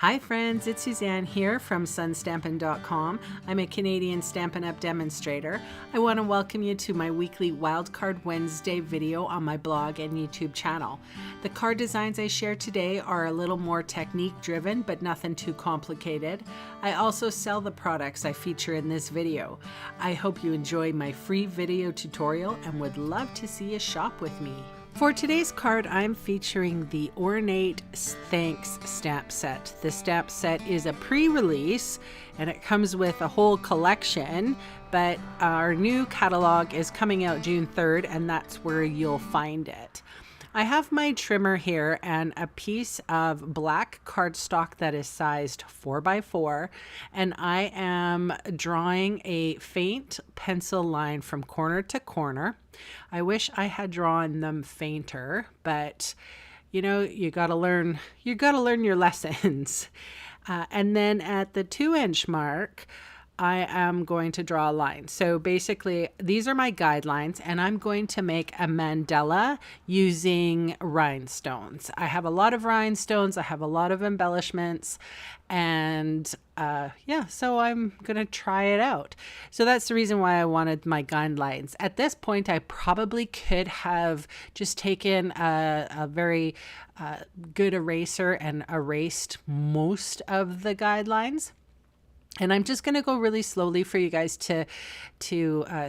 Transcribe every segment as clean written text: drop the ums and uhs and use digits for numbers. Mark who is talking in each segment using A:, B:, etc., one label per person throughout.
A: Hi friends, it's Suzanne here from sunstampin.com. I'm a Canadian Stampin' Up! Demonstrator. I want to welcome you to my weekly Wildcard Wednesday video on my blog and YouTube channel. The card designs I share today are a little more technique driven, but nothing too complicated. I also sell the products I feature in this video. I hope you enjoy my free video tutorial and would love to see you shop with me. For today's card, I'm featuring the Ornate Thanks stamp set. The stamp set is a pre-release and it comes with a whole collection, but our new catalog is coming out June 3rd and that's where you'll find it. I have my trimmer here and a piece of black cardstock that is sized 4x4, and I am drawing a faint pencil line from corner to corner. I wish I had drawn them fainter, but you know, you gotta learn your lessons. And then at the 2-inch mark, I am going to draw a line. So basically these are my guidelines and I'm going to make a mandala using rhinestones. I have a lot of rhinestones, I have a lot of embellishments, and yeah, so I'm gonna try it out. So that's the reason why I wanted my guidelines. At this point I probably could have just taken a very good eraser and erased most of the guidelines. And I'm just going to go really slowly for you guys to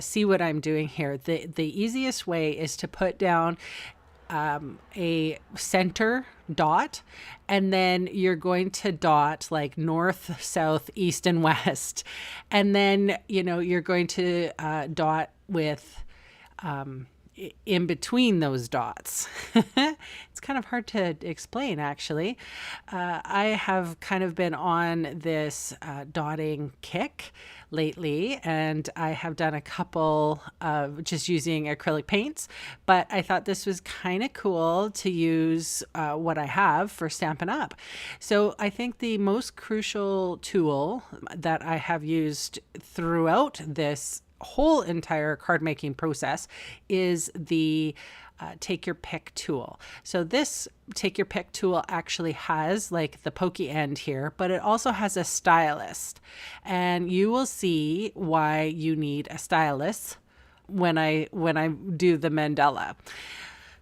A: see what I'm doing here. The easiest way is to put down a center dot, and then you're going to dot like north, south, east, and west. And then, you know, you're going to dot with in between those dots. It's kind of hard to explain, actually. I have kind of been on this dotting kick lately, and I have done a couple of just using acrylic paints, but I thought this was kind of cool to use what I have for Stampin' Up. So I think the most crucial tool that I have used throughout this whole entire card making process is the take your pick tool. So this take your pick tool actually has like the pokey end here, but it also has a stylus, and you will see why you need a stylus when I do the mandala.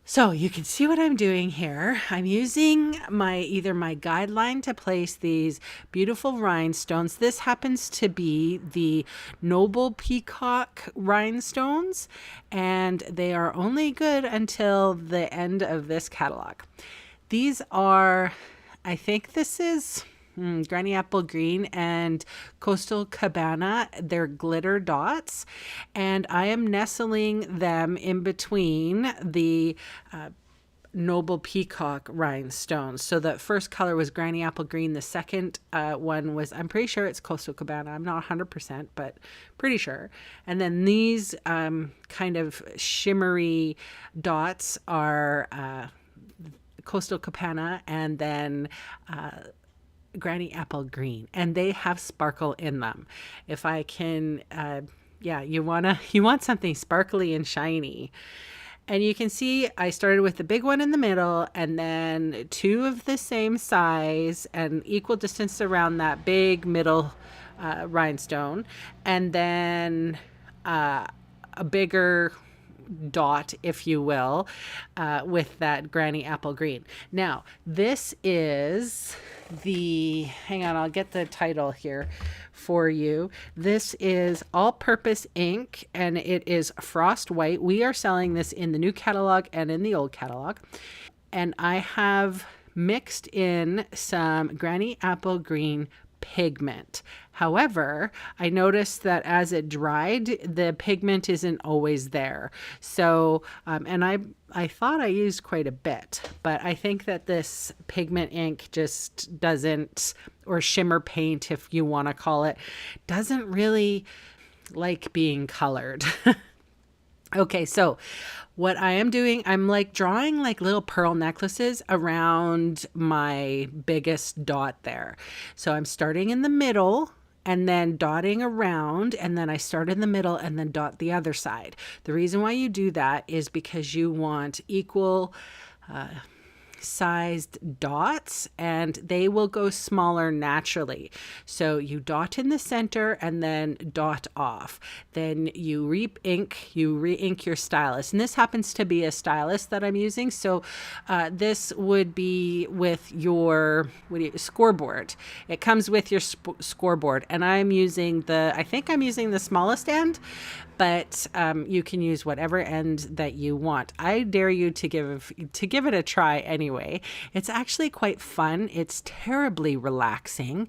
A: So you can see what I'm doing here. I'm using either my guideline to place these beautiful rhinestones. This happens to be the Noble Peacock rhinestones, and they are only good until the end of this catalog. These are, I think this is Granny Apple Green and Coastal Cabana. They're glitter dots, and I am nestling them in between the Noble Peacock rhinestones. So the first color was Granny Apple Green. The second one was, I'm pretty sure it's Coastal Cabana. I'm not 100%, but pretty sure. And then these kind of shimmery dots are Coastal Cabana, and then Granny Apple Green, and they have sparkle in them. If I can, yeah, you want something sparkly and shiny. And you can see I started with the big one in the middle, and then two of the same size and equal distance around that big middle rhinestone, and then a bigger dot, if you will, with that Granny Apple Green. Now, this is hang on, I'll get the title here for you. This is all-purpose ink, and it is frost white. We are selling this in the new catalog and in the old catalog. And I have mixed in some Granny Apple Green pigment. However, I noticed that as it dried, the pigment isn't always there. So, and I thought I used quite a bit, but I think that this pigment ink just doesn't, or shimmer paint, if you want to call it, doesn't really like being colored. Okay, so what I am doing, I'm like drawing like little pearl necklaces around my biggest dot there. So I'm starting in the middle and then dotting around, and then I start in the middle and then dot the other side. The reason why you do that is because you want equal sized dots, and they will go smaller naturally. So you dot in the center and then dot off. Then you re-ink your stylus. And this happens to be a stylus that I'm using. So this would be with your scoreboard. It comes with your scoreboard, and I think I'm using the smallest end, but you can use whatever end that you want. I dare you to give it a try anyway. It's actually quite fun. It's terribly relaxing,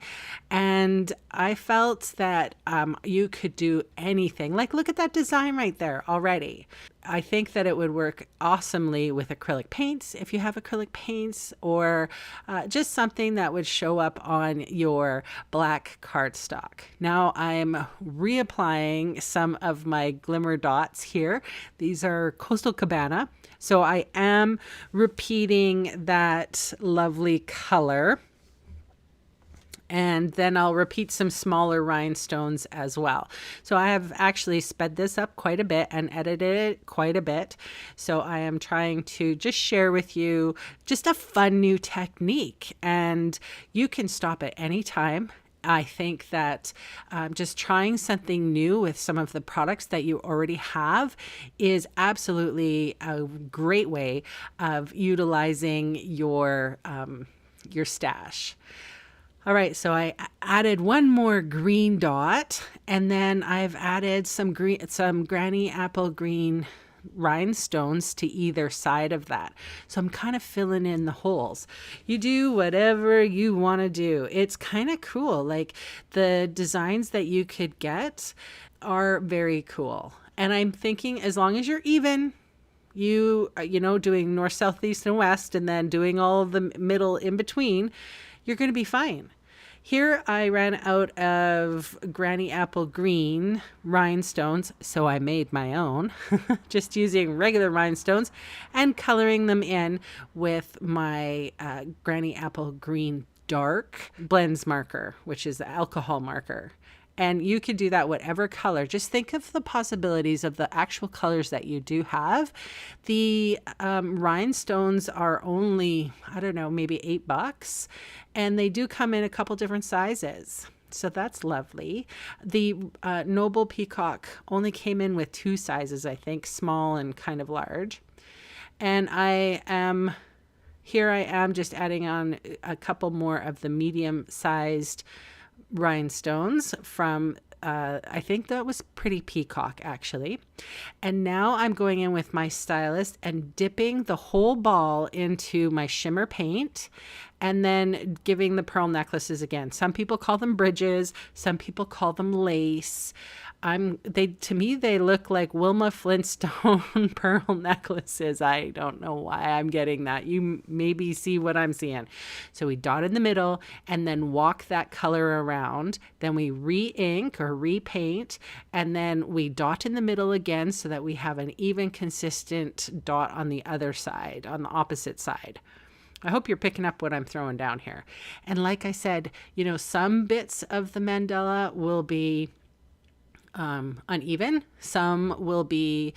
A: and I felt that you could do anything. Like, look at that design right there already. I think that it would work awesomely with acrylic paints if you have acrylic paints, or just something that would show up on your black cardstock. Now I'm reapplying some of my glimmer dots here. These are Coastal Cabana. So I am repeating that lovely color. And then I'll repeat some smaller rhinestones as well. So I have actually sped this up quite a bit and edited it quite a bit. So I am trying to just share with you just a fun new technique, and you can stop at any time. I think that just trying something new with some of the products that you already have is absolutely a great way of utilizing your stash. All right, so I added one more green dot, and then I've added some Granny Apple green rhinestones to either side of that. So I'm kind of filling in the holes. You do whatever you want to do. It's kind of cool. Like, the designs that you could get are very cool. And I'm thinking, as long as you're even, you know, doing north, south, east, and west, and then doing all the middle in between, you're going to be fine. Here I ran out of Granny Apple green rhinestones, so I made my own, just using regular rhinestones and coloring them in with my Granny Apple green dark blends marker, which is the alcohol marker. And you could do that whatever color. Just think of the possibilities of the actual colors that you do have. The rhinestones are only, I don't know, maybe $8, and they do come in a couple different sizes. So that's lovely. The Noble Peacock only came in with 2 sizes, I think, small and kind of large. And here I am just adding on a couple more of the medium-sized rhinestones from I think that was Pretty Peacock, actually. And now I'm going in with my stylus and dipping the whole ball into my shimmer paint, and then giving the pearl necklaces again. Some people call them bridges, some people call them lace. To me, they look like Wilma Flintstone pearl necklaces. I don't know why I'm getting that. You maybe see what I'm seeing. So we dot in the middle and then walk that color around. Then we re-ink or repaint, and then we dot in the middle again so that we have an even, consistent dot on the other side, on the opposite side. I hope you're picking up what I'm throwing down here. And like I said, you know, some bits of the mandala will be uneven. Some will be,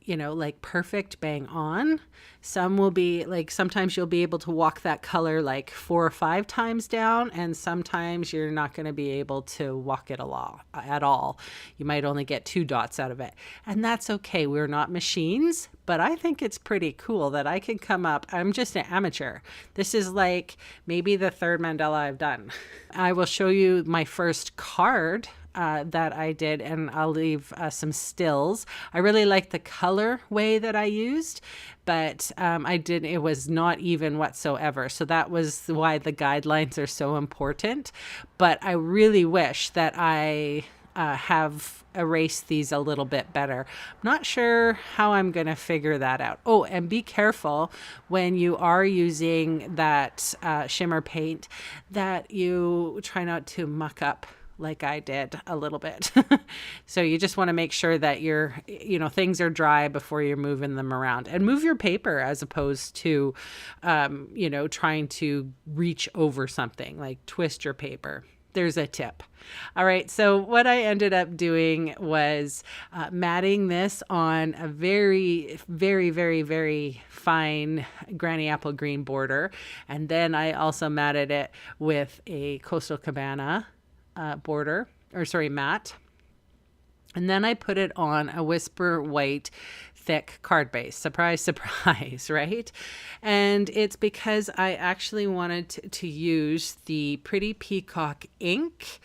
A: like perfect bang on. Some will be like, sometimes you'll be able to walk that color like 4 or 5 times down, and sometimes you're not going to be able to walk it at all. You might only get 2 dots out of it, and that's okay. We're not machines, but I think it's pretty cool that I can come up. I'm just an amateur. This is like maybe the 3rd mandala I've done. I will show you my first card that I did, and I'll leave some stills. I really like the color way that I used, but it was not even whatsoever. So that was why the guidelines are so important. But I really wish that I have erased these a little bit better. I'm not sure how I'm going to figure that out. Oh, and be careful when you are using that shimmer paint that you try not to muck up like I did a little bit. So you just want to make sure that things are dry before you're moving them around, and move your paper as opposed to, trying to reach over something, like twist your paper. there's a tip. All right, so what I ended up doing was matting this on a very, very, very, very fine Granny Apple Green border. And then I also matted it with a Coastal Cabana border, or sorry, mat. And then I put it on a Whisper White thick card base. Surprise, surprise, right? And it's because I actually wanted to use the Pretty Peacock ink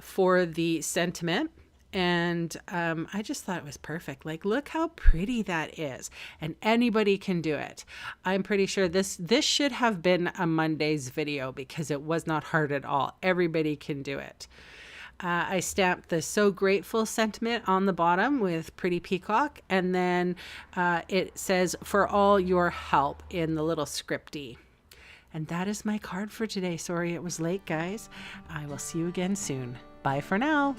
A: for the sentiment. And I just thought it was perfect. Like, look how pretty that is. And anybody can do it. I'm pretty sure this should have been a Monday's video because it was not hard at all. Everybody can do it. I stamped the So Grateful sentiment on the bottom with Pretty Peacock, and then it says, for all your help, in the little scripty. And that is my card for today. Sorry it was late, guys. I will see you again soon. Bye for now.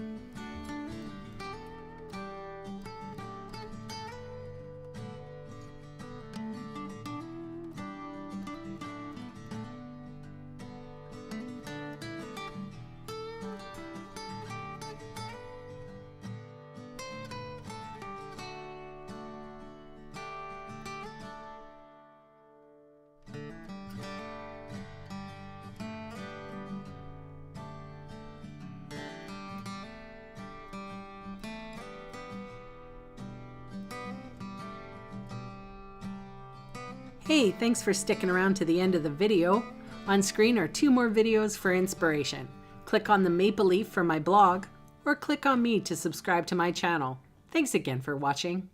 A: Hey, thanks for sticking around to the end of the video. On screen are 2 more videos for inspiration. Click on the maple leaf for my blog, or click on me to subscribe to my channel. Thanks again for watching.